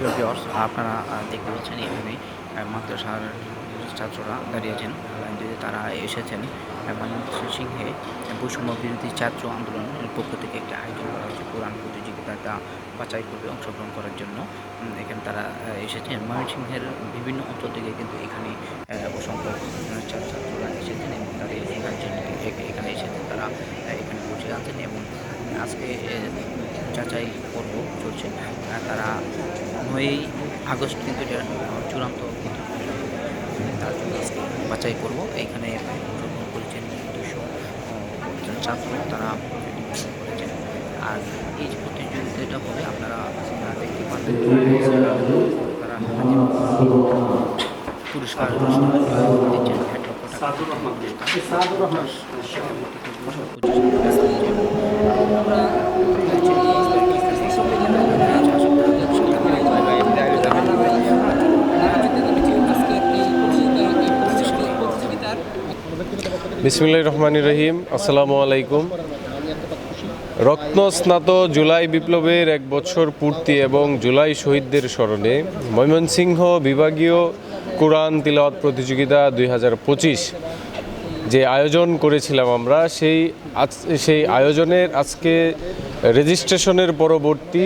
প্রিয় ভিউয়ার্স, আপনারা দেখতে পাচ্ছেন এখানে মাদ্রাসার ছাত্ররা দাঁড়িয়েছেন লাইন দিয়ে। তারা এসেছেন ময়মনসিংহে বৈষম্য বিরোধী ছাত্র আন্দোলনের পক্ষ থেকে একটা আয়োজন করা হয়েছে কোরআন প্রতিযোগিতাটা বাছাই করবে অংশগ্রহণ করার জন্য। এখানে তারা এসেছেন ময়মনসিংহের বিভিন্ন অঞ্চল থেকে, কিন্তু এখানে অসংখ্য ছাত্ররা এসেছেন এবং তাদের এখানে এসেছেন। তারা এখানে বসে আছেন এবং আজকে যাচাই পর্ব চলছে। তারা 9ই আগস্ট কিন্তু এটা চূড়ান্ত তার জন্য আজকে বাছাই করব। এইখানে অংশগ্রহণ করেছেন 200 ছাত্র, তারা করেছেন। আর এই যে প্রতিযোগিতাটা হবে আপনারা দেখতে পাচ্ছেন, তারা পুরস্কার দিচ্ছেন 1 লক্ষ টাকা বিসমিল্লাহির রহমানির রহিম। আসসালামু আলাইকুম। রত্নস্নাত জুলাই বিপ্লবের 1 বছর পূর্তি এবং জুলাই শহীদদের স্মরণে ময়মনসিংহ বিভাগীয় কোরআন তিলাওয়াত প্রতিযোগিতা 2025 যে আয়োজন করেছিলাম আমরা, সেই আয়োজনের আজকে রেজিস্ট্রেশনের পরবর্তী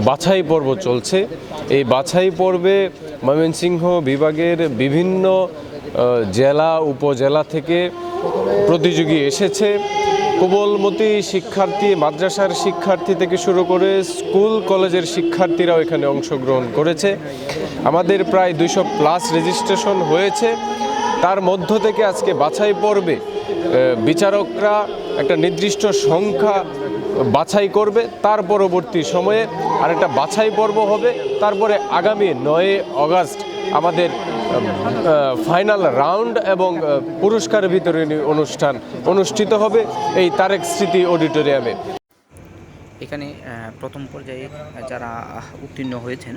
বাছাই পর্ব চলছে। এই বাছাই পর্বে ময়মনসিংহ বিভাগের বিভিন্ন জেলা উপজেলা থেকে প্রতিযোগী এসেছে। কোমলমতি শিক্ষার্থী, মাদ্রাসার শিক্ষার্থী থেকে শুরু করে স্কুল কলেজের শিক্ষার্থীরাও এখানে অংশগ্রহণ করেছে। আমাদের প্রায় 200+ রেজিস্ট্রেশন হয়েছে। তার মধ্য থেকে আজকে বাছাই পর্বে বিচারকরা একটা নির্দিষ্ট সংখ্যা বাছাই করবে। তার পরবর্তী সময়ে আরেকটা বাছাই পর্ব হবে। তারপরে আগামী 9 আগস্ট আমাদের ফাইনাল রাউন্ড এবং পুরস্কার বিতরণী অনুষ্ঠান অনুষ্ঠিত হবে এই তারেক স্মৃতি অডিটোরিয়ামে। এখানে প্রথম পর্যায়ে যারা উত্তীর্ণ হয়েছেন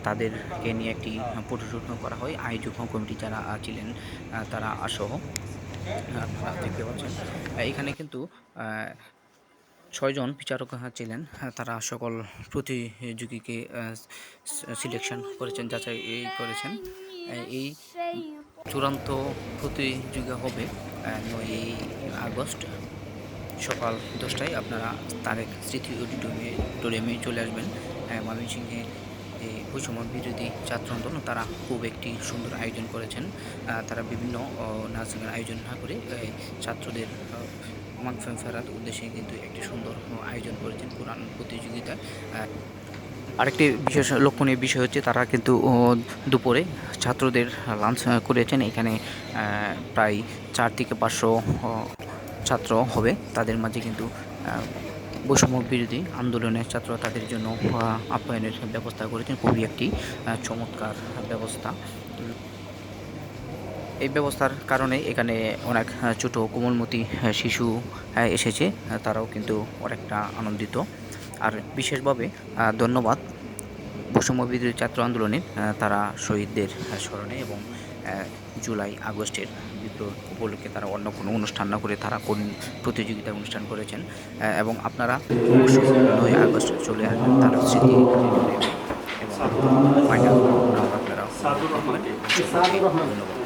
তাদেরকে নিয়ে একটি ফটোশুট করা হয়। আয়োজক কমিটি যারা ছিলেন তারা সহ আপনারা দেখতে পাচ্ছেন। এখানে কিন্তু 6 জন বিচারক ছিলেন। তারা সকল প্রতিযোগীকে সিলেকশন করেছেন, যাচাই করেছেন। এই চূড়ান্ত প্রতিযোগিতা হবে 9ই আগস্ট সকাল 10টায়। আপনারা তারেক স্মৃতি অডিটোরিয়ামে চলে আসবেন। ময়মনসিংহে বৈষম্য বিরোধী ছাত্র আন্দোলন তারা খুব একটি সুন্দর আয়োজন করেছেন। তারা বিভিন্ন নাচগানের আয়োজন না করে ছাত্রদের ফেরার উদ্দেশ্যে কিন্তু একটি সুন্দর আয়োজন করেছেন কোরআন প্রতিযোগিতা। আরেকটি বিশেষ লক্ষণীয় বিষয় হচ্ছে তারা কিন্তু দুপুরে ছাত্রদের লাঞ্চ করেছেন। এখানে প্রায় 4 থেকে 500 ছাত্র হবে। তাদের মাঝে কিন্তু বৈষম্য বিরোধী আন্দোলনের ছাত্র তাদের জন্য আপ্যায়নের ব্যবস্থা করেছেন। খুবই একটি চমৎকার ব্যবস্থা। এই ব্যবস্থার কারণে এখানে অনেক ছোট কোমলমতি শিশু এসেছে, তারাও কিন্তু অনেকটা আনন্দিত। আর বিশেষভাবে ধন্যবাদ বৈষম্য বিরোধী ছাত্র আন্দোলনে তারা শহীদদের স্মরণে এবং জুলাই আগস্টের বিপ্লব উপলক্ষে তারা অন্য কোনো অনুষ্ঠান না করে তারা কোন প্রতিযোগিতা অনুষ্ঠান করেছেন। এবং আপনারা অবশ্যই 9 আগস্ট চলে আসবেন তারা স্মৃতি এবং ফাইনাল আপনারা ধন্যবাদ।